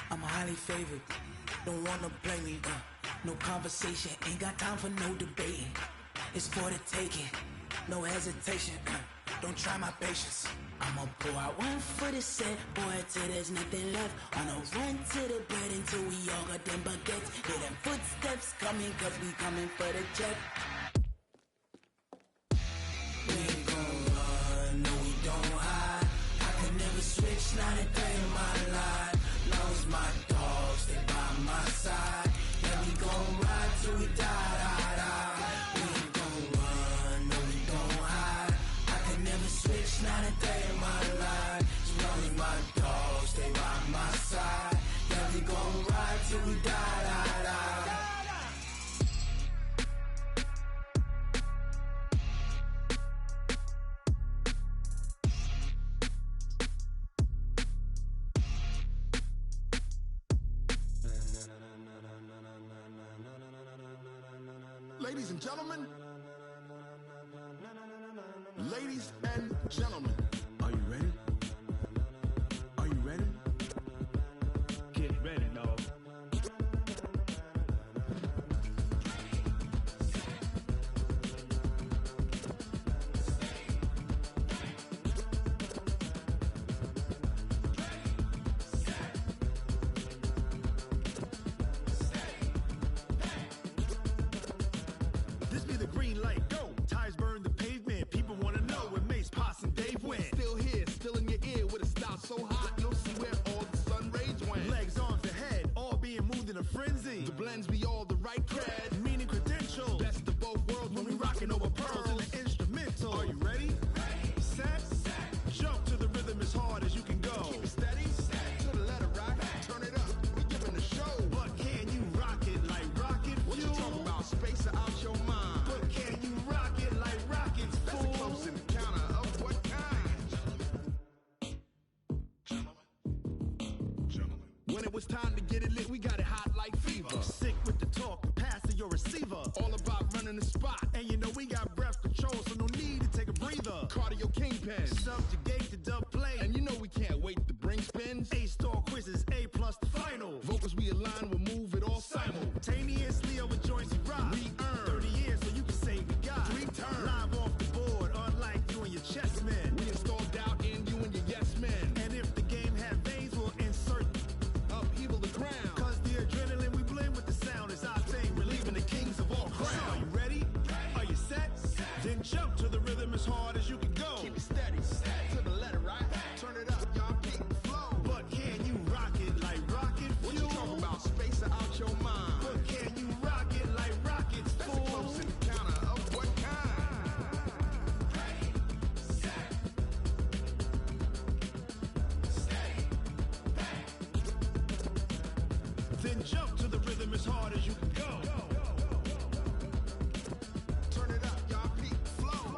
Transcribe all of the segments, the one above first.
I'm highly favored. Don't wanna blame me. No conversation, ain't got time for no debating. It's for the taking, no hesitation. Don't try my patience. I'ma pour out one for the set, boy, till there's nothing left. On a run to the bread until we all got them baguettes. Hear them footsteps coming, cause we coming for the check. We ain't gon' run, no we don't hide. I could never switch, not a day in my life. Long as my dogs, they by my side. Yeah, we gon' ride till we die. We ain't gon' run, no we don't hide. I could never switch, not a day in my life. As long as my dogs, they by my side. Yeah, we gon' ride till we die. Ladies and gentlemen, ladies and gentlemen, are you ready? Are you ready? Get ready, dog. This be the green light, go. Tires burn the pavement. People wanna know where Mace, Potts, and Dave went. Still here, still in your ear with a style so hot, you'll see where all the sun rays went. Legs, arms, the head, all being moved in a frenzy. The blends be all the right cred, meaning credentials. Best of both worlds when we rockin' over pearls in the instrumental. Are you ready? Set, jump to the rhythm as hard as you can go. Keep it steady, to the letter right. Turn it up, we giving the show. But can you rock it like rocket fuel? What you talking about? Space out your mind. But can you rock it like rockets, fool? That's a close encounter of what kind? Gentlemen. When it was time to get it lit, we got it hot like fever. Sick with the talk, pass to your receiver. All about running the spot. And you know we got breath control, so no need to take a breather. Cardio kingpin, subjugate the dub play. And you know we can't wait to bring spins. A-star quizzes, A+ the final. Vocals we align, we'll move it all simultaneously over joints we rock. We earn 30 years, so you can say we got 3 turns. Live off the board, unlike you and your chess men. We install doubt in you and your yes men. And if the game had veins, we'll insert upheaval the ground. Cause the adrenaline we blend with the sound is our thing, relieving the kings of all crowns. So are you ready? Are you set? Then jump to the rhythm as hard as you can go. Keep it steady, to the letter right. Turn it up, y'all keep the flow. But can you rock it like rocket fuel? What you talking about? Space out your mind. But can you rock it like rockets, fool? That's a close encounter of what kind? Then jump to the rhythm as hard as you can go. Turn it up, y'all peak flow.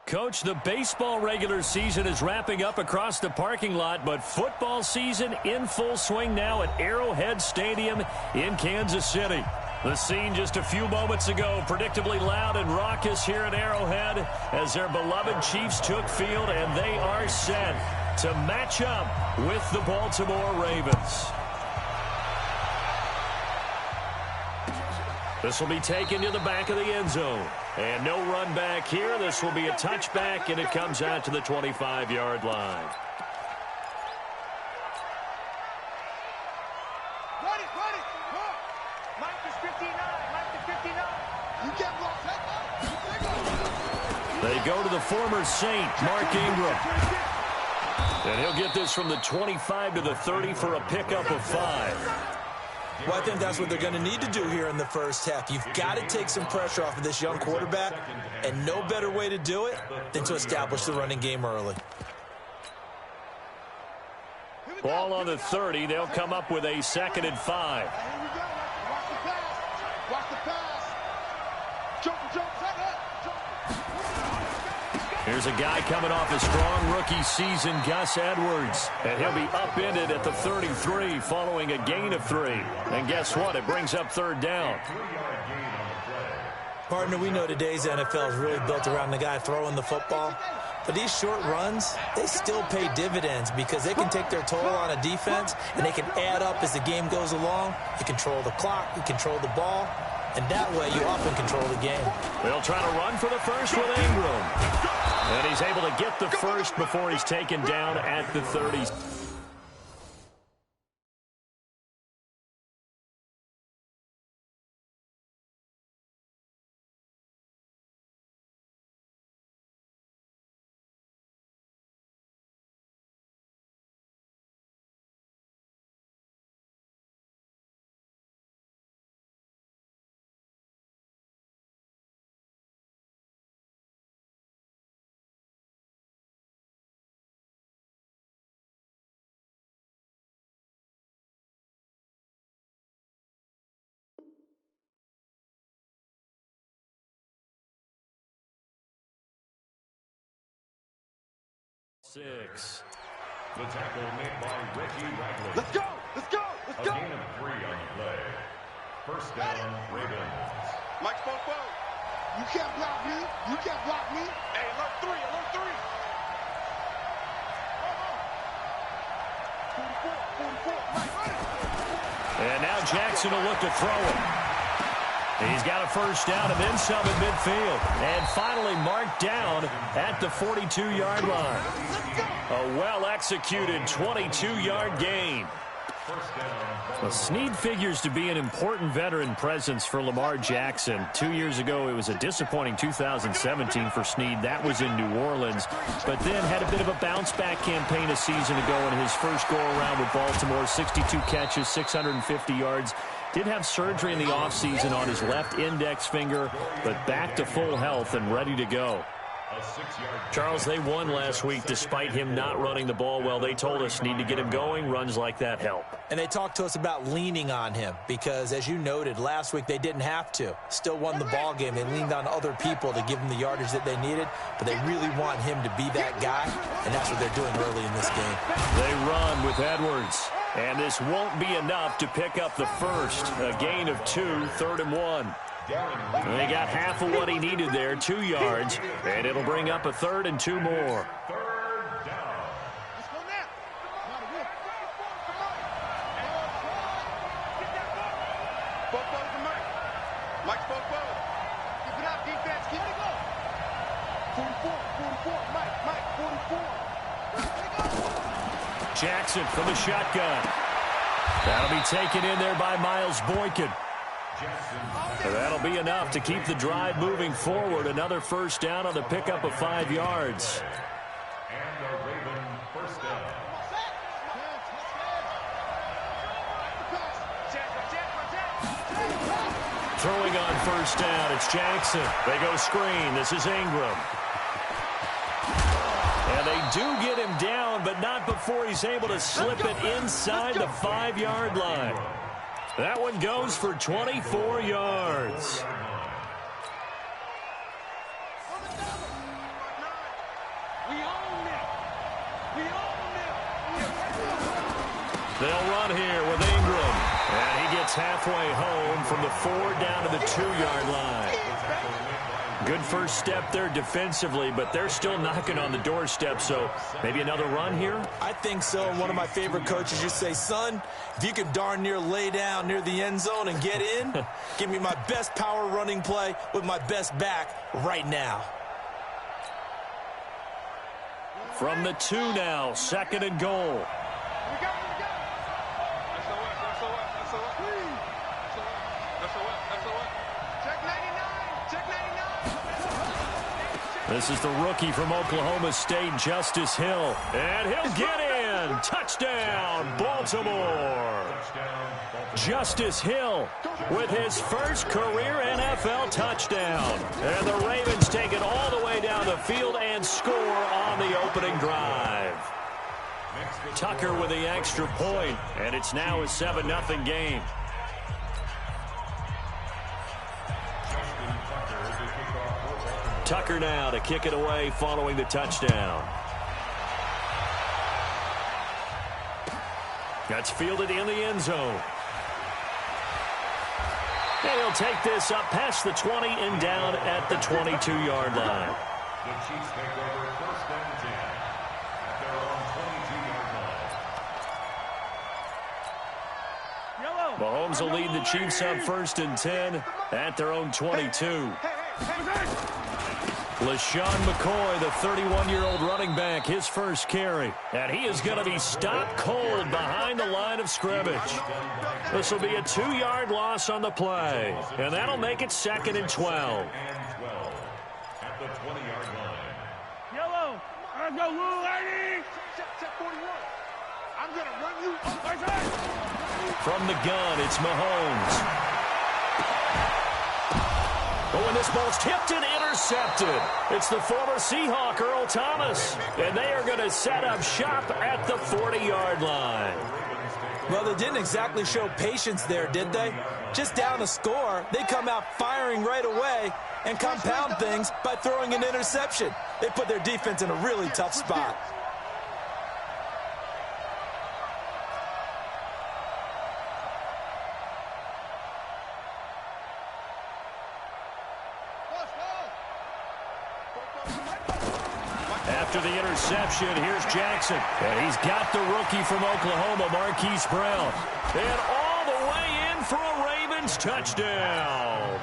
Coach, the baseball regular season is wrapping up across the parking lot, but football season in full swing now at Arrowhead Stadium in Kansas City. The scene just a few moments ago, predictably loud and raucous here at Arrowhead as their beloved Chiefs took field, and they are set to match up with the Baltimore Ravens. This will be taken to the back of the end zone. And no run back here. This will be a touchback, and it comes out to the 25-yard line. Ready. Mike is 59. You get They go to the former Saint, Mark Ingram. And he'll get this from the 25 to the 30 for a pickup of 5. Well, I think that's what they're going to need to do here in the first half. You've got to take some pressure off of this young quarterback, and no better way to do it than to establish the running game early. Ball on the 30. They'll come up with a 2nd and 5. Watch the pass. Jump. Here's a guy coming off a strong rookie season, Gus Edwards. And he'll be upended at the 33 following a gain of 3. And guess what? It brings up third down. Partner, we know today's NFL is really built around the guy throwing the football. But these short runs, they still pay dividends because they can take their toll on a defense, and they can add up as the game goes along. You control the clock, you control the ball, and that way you often control the game. They'll try to run for the first with Ingram. And he's able to get the first before he's taken down at the 30. The tackle made by Reggie Ragland. Let's go! Let's go! Let's go! A gain of 3 on the play. First down, Ravens. Mike Spoke. You can't block me. You can't block me. Hey, alert 3, alert 3. 44, Mike, run it. And now Jackson will look to throw it. He's got a first down and then some in midfield. And finally marked down at the 42-yard line. A well-executed 22-yard gain. Well, Snead figures to be an important veteran presence for Lamar Jackson. 2 years ago, it was a disappointing 2017 for Snead. That was in New Orleans. But then had a bit of a bounce-back campaign a season ago in his first go-around with Baltimore. 62 catches, 650 yards. Did have surgery in the offseason on his left index finger, but back to full health and ready to go. Charles, they won last week despite him not running the ball well. They told us need to get him going. Runs like that help. And they talked to us about leaning on him because, as you noted, last week they didn't have to. Still won the ball game. They leaned on other people to give them the yardage that they needed, but they really want him to be that guy, and that's what they're doing early in this game. They run with Edwards. And this won't be enough to pick up the first. A gain of 2, 3rd and 1. They got half of what he needed there, 2 yards, and it'll bring up a 3rd and 2 more. Mike spoke well. Keep it up, defense. Keep it going. 44, Mike, 44. Jackson from the shotgun. That'll be taken in there by Miles Boykin. That'll be enough to keep the drive moving forward. Another first down on the pickup of 5 yards. And the Raven first down. Throwing on first down, it's Jackson. They go screen. This is Ingram. And they do get him down, but not before he's able to slip it inside the 5-yard line. That one goes for 24 yards. They'll run here with Ingram. And he gets halfway home from the 4 down to the 2-yard line. Good first step there defensively, but they're still knocking on the doorstep, so maybe another run here? I think so. And one of my favorite coaches used to say, son, if you can darn near lay down near the end zone and get in, give me my best power running play with my best back right now. From the 2 now, 2nd and goal. This is the rookie from Oklahoma State, Justice Hill. And he'll get in. Touchdown, Baltimore. Justice Hill with his first career NFL touchdown. And the Ravens take it all the way down the field and score on the opening drive. Tucker with the extra point, and it's now a 7-0 game. Tucker now to kick it away following the touchdown. That's fielded in the end zone. And he'll take this up past the 20 and down at the 22-yard line. The Chiefs take over 1st and 10 at their own 22-yard line. Mahomes will lead the Chiefs up 1st and 10 at their own 22. LaShawn McCoy, the 31-year-old running back, his first carry. And he is going to be stopped cold behind the line of scrimmage. This will be a 2-yard loss on the play. And that'll make it 2nd and 12. At the 20-yard line. Yellow. Let's go, little lady. Check 41. I'm going to run you. From the gun, it's Mahomes. Oh, and this ball's tipped and intercepted. It's the former Seahawk, Earl Thomas. And they are going to set up shop at the 40-yard line. Well, they didn't exactly show patience there, did they? Just down a score, they come out firing right away and compound things by throwing an interception. They put their defense in a really tough spot. After the interception, here's Jackson. And he's got the rookie from Oklahoma, Marquise Brown. And all the way in for a Ravens touchdown.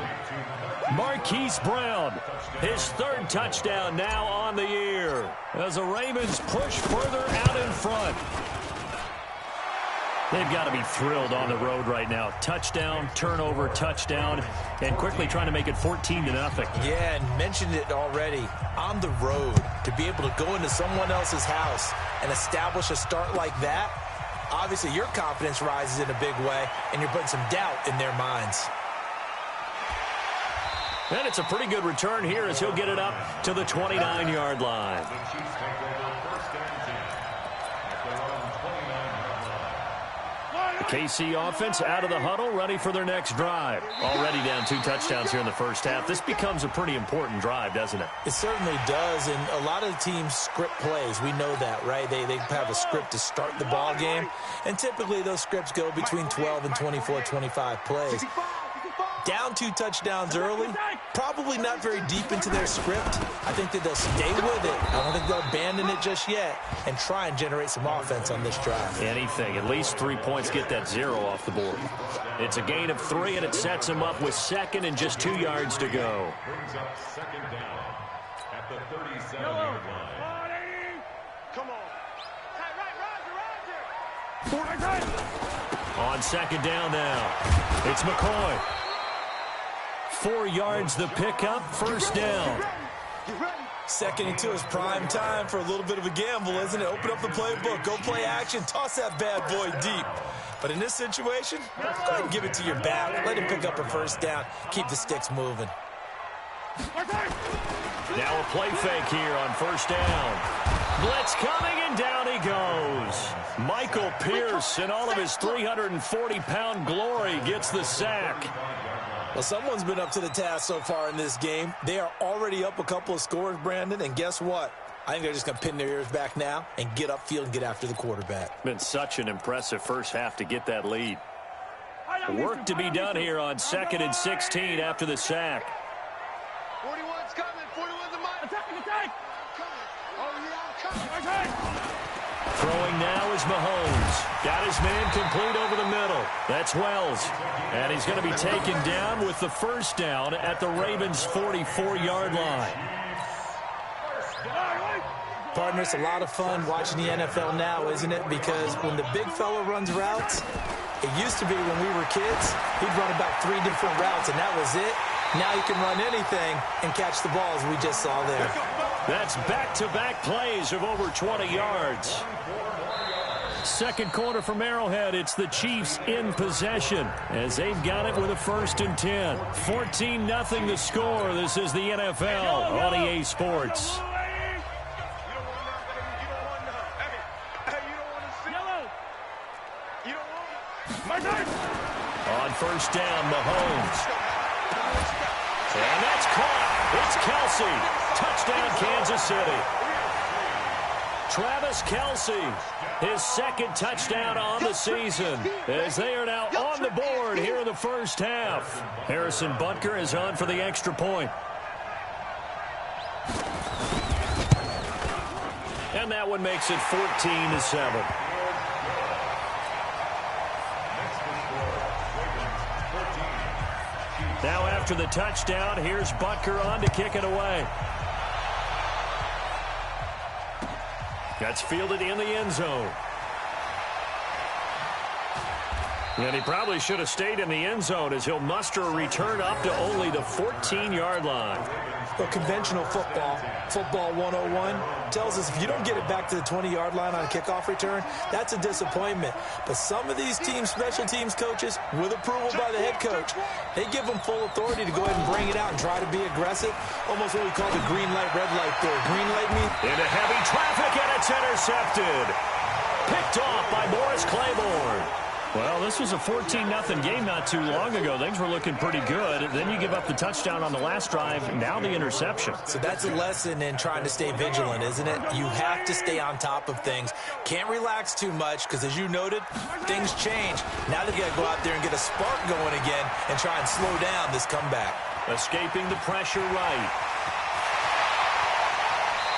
Marquise Brown, his 3rd touchdown now on the year, as the Ravens push further out in front. They've got to be thrilled on the road right now. Touchdown, turnover, touchdown, and quickly trying to make it 14-0. Yeah, and mentioned it already. On the road, to be able to go into someone else's house and establish a start like that, obviously your confidence rises in a big way, and you're putting some doubt in their minds. And it's a pretty good return here as he'll get it up to the 29-yard line. The Chiefs take over 1st and 10 at their own 29-yard line. The KC offense out of the huddle, ready for their next drive. Already down 2 touchdowns here in the first half. This becomes a pretty important drive, doesn't it? It certainly does, and a lot of the teams script plays. We know that, right? They have a script to start the ball game, and typically those scripts go between 12 and 24, 25 plays. Down 2 touchdowns early, probably not very deep into their script. I think that they'll stay with it. I don't think they'll abandon it just yet and try and generate some offense on this drive. Anything, at least 3 points, get that 0 off the board. It's a gain of 3, and it sets them up with 2nd and just 2 yards to go. Brings up 2nd down at the 37-yard line. Come on. On 2nd down now, it's McCoy. 4 yards the pickup, 1st down. 2nd and 2 is prime time for a little bit of a gamble, isn't it? Open up the playbook, go play action, toss that bad boy deep. But in this situation, go ahead and give it to your back. Let him pick up a 1st down, keep the sticks moving. Now a play fake here on 1st down. Blitz coming, and down he goes. Michael Pierce, in all of his 340-pound glory, gets the sack. Well, someone's been up to the task so far in this game. They are already up a couple of scores, Brandon, and guess what? I think they're just going to pin their ears back now and get upfield and get after the quarterback. Been such an impressive first half to get that lead. Work to be done here on 2nd and 16 after the sack. 41's coming. 41's a mile. Attack. Oh, yeah, I'm coming. Throwing now is Mahomes. Got his man complete over the middle. That's Wells. And he's going to be taken down with the 1st down at the Ravens' 44-yard line. Partner, it's a lot of fun watching the NFL now, isn't it? Because when the big fella runs routes, it used to be when we were kids, he'd run about 3 different routes, and that was it. Now he can run anything and catch the ball, as we just saw there. That's back-to-back plays of over 20 yards. 2nd quarter from Arrowhead. It's the Chiefs in possession as they've got it with a 1st and 10. 14-0 the score. This is the NFL on EA Sports. On 1st down, Mahomes. And that's caught. It's Kelsey. Touchdown, Kansas City. Travis Kelsey, his second touchdown on the season, as they are now on the board here in the first half. Harrison Butker is on for the extra point. And that one makes it 14-7. Now after the touchdown, here's Butker on to kick it away. That's fielded in the end zone. And he probably should have stayed in the end zone as he'll muster a return up to only the 14-yard line. Well, conventional football 101, tells us if you don't get it back to the 20-yard line on a kickoff return, that's a disappointment. But some of these special teams coaches, with approval by the head coach, they give them full authority to go ahead and bring it out and try to be aggressive. Almost what we call the green light, red light there. Green light means into heavy traffic, and it's intercepted. Picked off by Morris Claiborne. Well, this was a 14-0 game not too long ago. Things were looking pretty good. Then you give up the touchdown on the last drive. Now the interception. So that's a lesson in trying to stay vigilant, isn't it? You have to stay on top of things. Can't relax too much because, as you noted, things change. Now they've got to go out there and get a spark going again and try and slow down this comeback. Escaping the pressure right.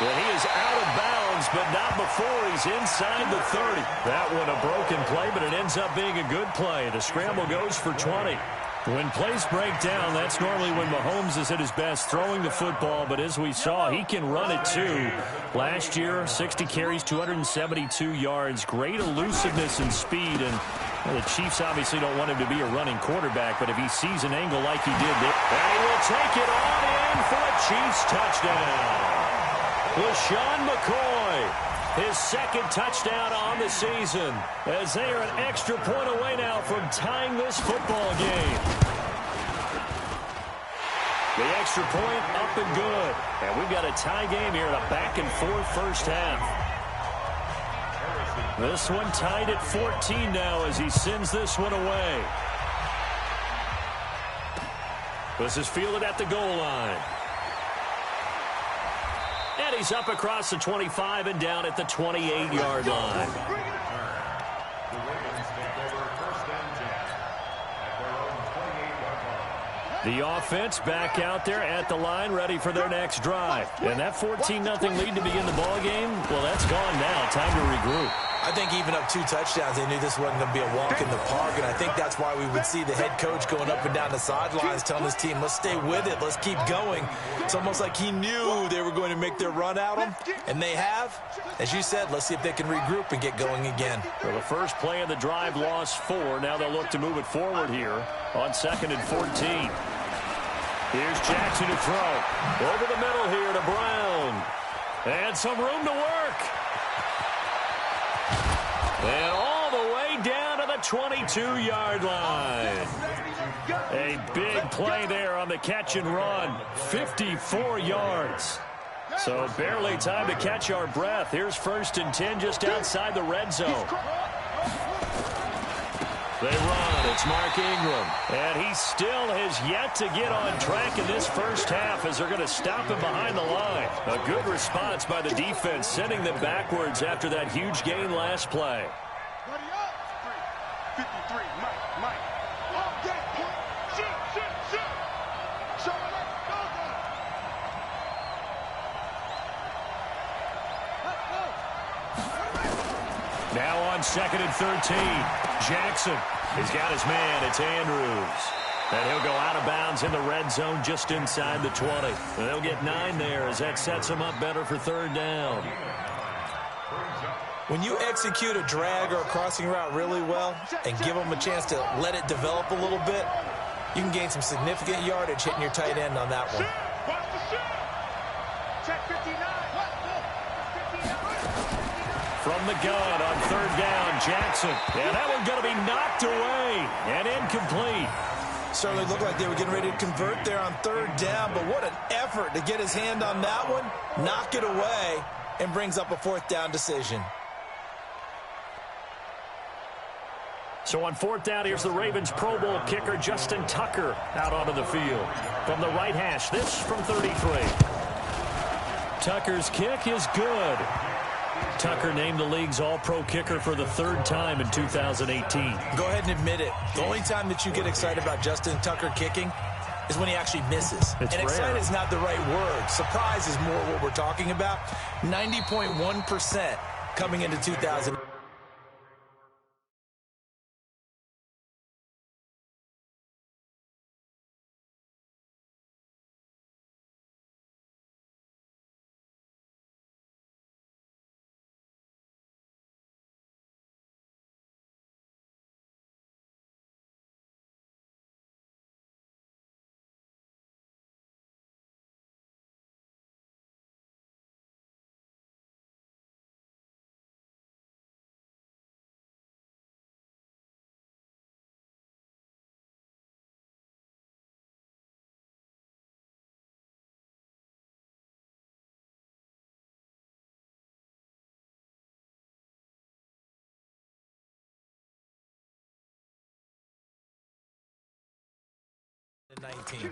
Well, he is out of bounds, but not before he's inside the 30. That one a broken play, but it ends up being a good play. The scramble goes for 20. When plays break down, that's normally when Mahomes is at his best throwing the football, but as we saw, he can run it too. Last year, 60 carries, 272 yards, great elusiveness and speed, and the Chiefs obviously don't want him to be a running quarterback, but if he sees an angle like he did there, and he will take it on in for a Chiefs touchdown. LaShawn McCoy, his second touchdown on the season, as they are an extra point away now from tying this football game. The extra point up and good. And we've got a tie game here in a back-and-forth first half. This one tied at 14 now as he sends this one away. This is fielded at the goal line. And he's up across the 25 and down at the 28-yard line. The offense back out there at the line, ready for their next drive. And that 14-0 lead to begin the ball game, well, that's gone now. Time to regroup. I think even up 2 touchdowns, they knew this wasn't going to be a walk in the park, and I think that's why we would see the head coach going up and down the sidelines telling his team, let's stay with it, let's keep going. It's almost like he knew they were going to make their run at him, and they have. As you said, let's see if they can regroup and get going again. Well, the first play of the drive lost 4. Now they'll look to move it forward here on 2nd and 14. Here's Jackson to throw. Over the middle here to Brown. And some room to work. And all the way down to the 22-yard line. A big play there on the catch and run. 54 yards. So barely time to catch our breath. Here's 1st and 10 just outside the red zone. They run. It's Mark Ingram. And he still has yet to get on track in this first half as they're going to stop him behind the line. A good response by the defense, sending them backwards after that huge gain last play. 53, Mike. All day, shoot. Now on 2nd and 13, Jackson has got his man. It's Andrews. And he'll go out of bounds in the red zone just inside the 20. And they'll get 9 there as that sets them up better for 3rd down. When you execute a drag or a crossing route really well and give them a chance to let it develop a little bit, you can gain some significant yardage hitting your tight end on that one. From the gun on 3rd down, Jackson. And that one's going to be knocked away and incomplete. Certainly looked like they were getting ready to convert there on 3rd down, but what an effort to get his hand on that one, knock it away, and brings up a 4th down decision. So on 4th down, here's the Ravens Pro Bowl kicker Justin Tucker out onto the field. From the right hash, this from 33. Tucker's kick is good. Tucker named the league's all-pro kicker for the 3rd time in 2018. Go ahead and admit it. The only time that you get excited about Justin Tucker kicking is when he actually misses. It's and rare. excited is not the right word. Surprise is more what we're talking about. 90.1% coming into 2000.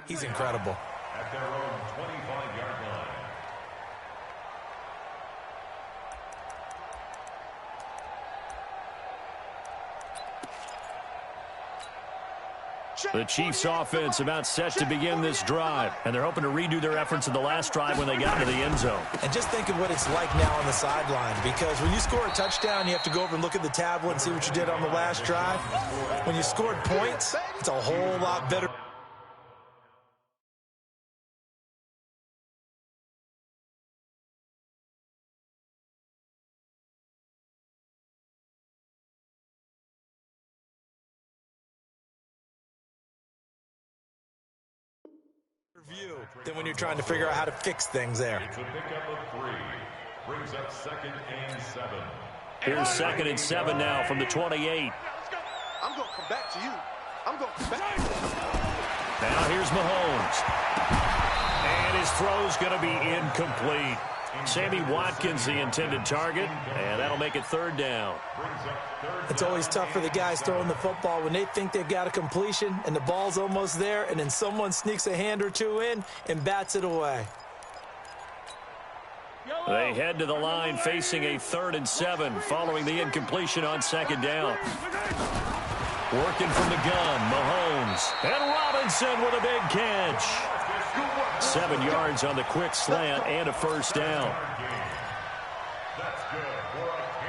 He's incredible. At their own 25-yard line. The Chiefs' offense about set to begin this drive, and they're hoping to redo their efforts in the last drive when they got into the end zone. And just think of what it's like now on the sideline, because when you score a touchdown, you have to go over and look at the tablet and see what you did on the last drive. When you scored points, it's a whole lot better. View than when you're trying to figure out how to fix things there. It's a pickup of 3. Brings up 2nd and 7. Here's 2nd and 7 now from the 28. I'm going to come back to you. I'm going to come back. Now here's Mahomes. And his throw's going to be incomplete. Sammy Watkins, the intended target, and that'll make it 3rd down. It's always tough for the guys throwing the football when they think they've got a completion and the ball's almost there, and then someone sneaks a hand or two in and bats it away. They head to the line facing a 3rd and 7 following the incompletion on 2nd down. Working from the gun, Mahomes. And Robinson with a big catch. 7 yards on the quick slant and a 1st down.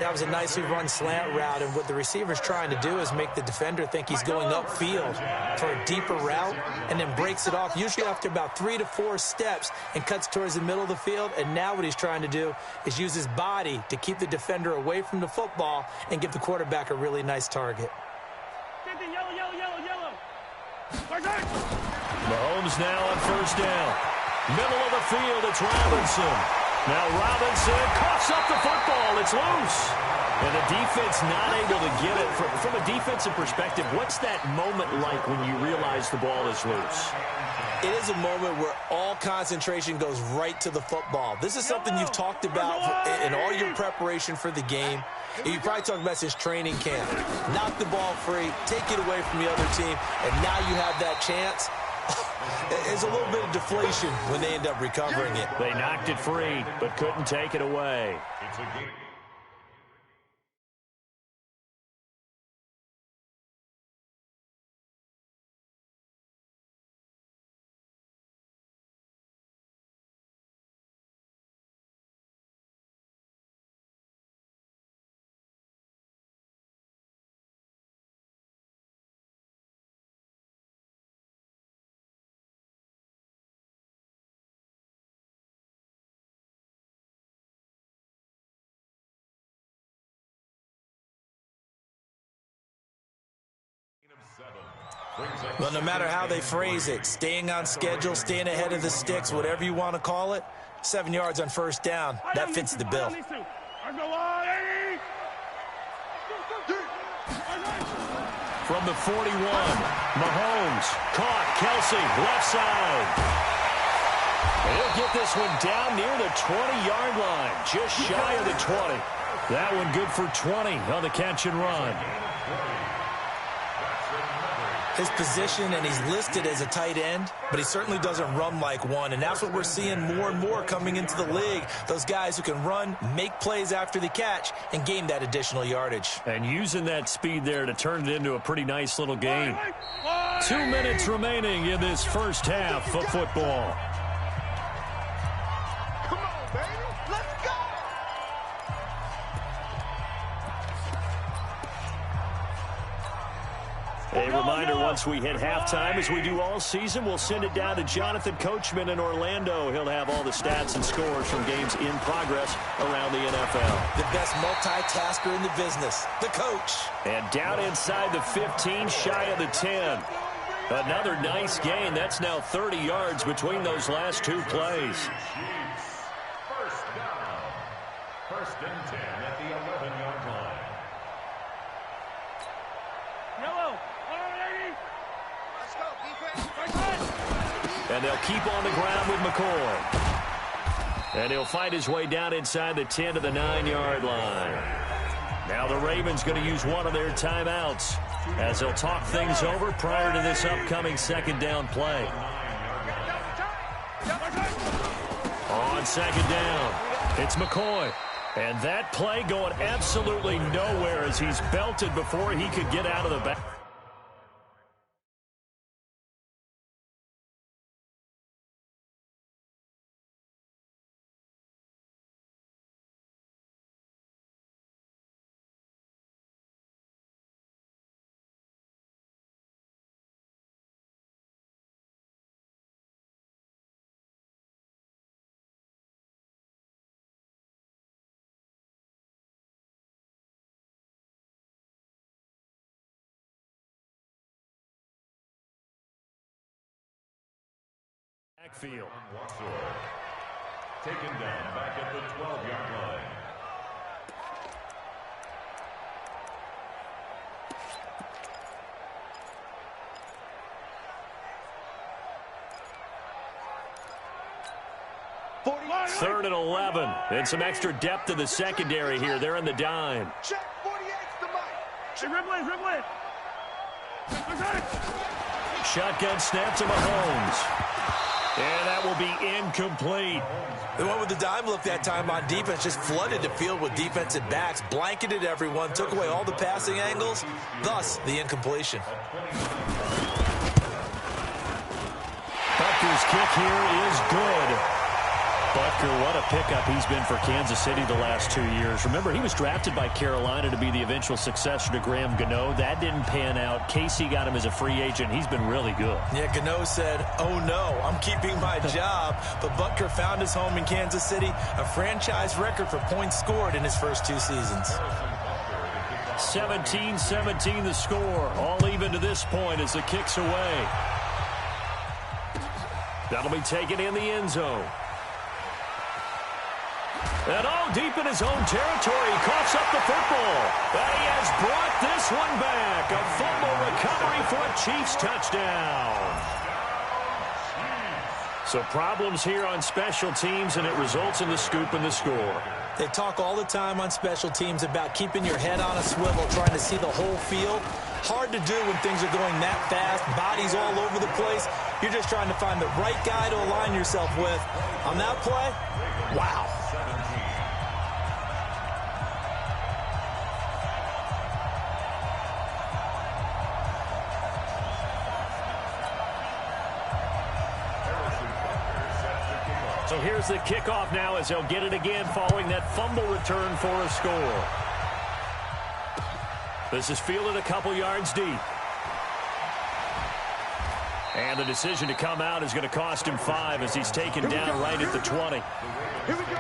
That was a nicely run slant route, and what the receiver's trying to do is make the defender think he's going upfield for a deeper route, and then breaks it off, usually after about 3 to 4 steps, and cuts towards the middle of the field. And now what he's trying to do is use his body to keep the defender away from the football and give the quarterback a really nice target. Mahomes now on 1st down. Middle of the field, it's Robinson. Now Robinson coughs up the football. It's loose. And the defense not able to get it. From a defensive perspective, what's that moment like when you realize the ball is loose? It is a moment where all concentration goes right to the football. This is something you've talked about in all your preparation for the game. You probably talked about since training camp. Knock the ball free, take it away from the other team, and now you have that chance. There's a little bit of deflation when they end up recovering it. They knocked it free, but couldn't take it away. It's a game. Well, no matter how they phrase it, staying on schedule, staying ahead of the sticks, whatever you want to call it, 7 yards on 1st down, that fits the bill. From the 41, Mahomes caught. Kelsey, left side. He'll get this one down near the 20-yard line, just shy of the 20. That one good for 20 on the catch and run. his position, and he's listed as a tight end, but he certainly doesn't run like one, and that's what we're seeing more and more coming into the league. Those guys who can run, make plays after the catch, and gain that additional yardage. And using that speed there to turn it into a pretty nice little game. 2 minutes remaining in this first half of football. Come on, baby. Let's go. A reminder, once we hit halftime, as we do all season, we'll send it down to Jonathan Coachman in Orlando. He'll have all the stats and scores from games in progress around the NFL. The best multitasker in the business, the coach. And down inside the 15, shy of the 10. Another nice gain. That's now 30 yards between those last two plays. First down. First and 10 at the 11-yard line. Yellow. Let's go, defense. And they'll keep on the ground with McCoy. And he'll fight his way down inside the 10 to the 9-yard line. Now the Ravens going to use one of their timeouts as they'll talk things over prior to this upcoming second down play. On second down, it's McCoy. And that play going absolutely nowhere as he's belted before he could get out of the back. Backfield. Taken down back at the 12-yard line. Third and 11. And some extra depth to the secondary here. They're in the dime. Check 48's the mic. Hey, Ridley. Shotgun snap to Mahomes. And that will be incomplete. They went with the dime look that time on defense, just flooded the field with defensive backs, blanketed everyone, took away all the passing angles, thus the incompletion. Butker's kick here is good. Butker, what a pickup he's been for Kansas City the last 2 years. Remember, he was drafted by Carolina to be the eventual successor to Graham Gano. That didn't pan out. Casey got him as a free agent. He's been really good. Yeah, Gano said, oh no, I'm keeping my job. But Butker found his home in Kansas City, a franchise record for points scored in his first 2 seasons. 17-17 the score. All even to this point as the kick's away. That'll be taken in the end zone. And all deep in his own territory, he coughs up the football. And he has brought this one back. A fumble recovery for a Chiefs touchdown. So problems here on special teams, and it results in the scoop and the score. They talk all the time on special teams about keeping your head on a swivel, trying to see the whole field. Hard to do when things are going that fast, bodies all over the place. You're just trying to find the right guy to align yourself with. On that play, wow. So here's the kickoff now as they'll get it again following that fumble return for a score. This is fielded a couple yards deep. And the decision to come out is going to cost him 5 as he's taken down right at the 20. Here we go.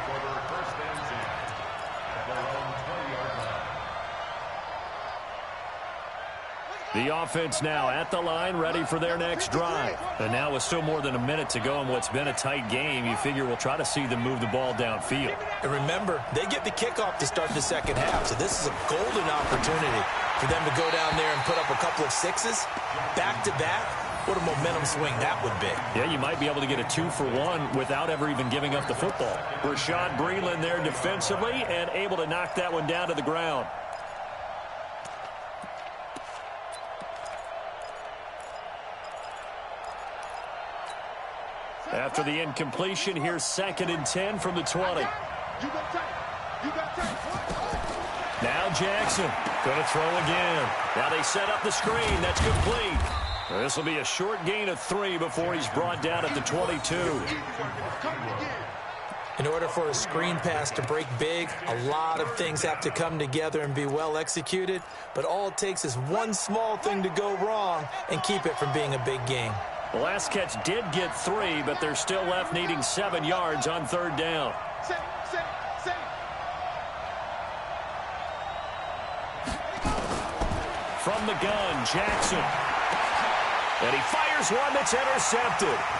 The offense now at the line, ready for their next drive. And now with still more than a minute to go in what's been a tight game, you figure we'll try to see them move the ball downfield. And remember, they get the kickoff to start the second half, so this is a golden opportunity for them to go down there and put up a couple of sixes back-to-back. What a momentum swing that would be. Yeah, you might be able to get a 2-for-1 without ever even giving up the football. Rashad Breeland there defensively and able to knock that one down to the ground. After the incompletion, here's 2nd and 10 from the 20. Now Jackson going to throw again. Now they set up the screen. That's complete. This will be a short gain of 3 before he's brought down at the 22. In order for a screen pass to break big, a lot of things have to come together and be well executed. But all it takes is one small thing to go wrong and keep it from being a big gain. The last catch did get 3, but they're still left needing 7 yards on 3rd down. From the gun, Jackson. And he fires one that's intercepted.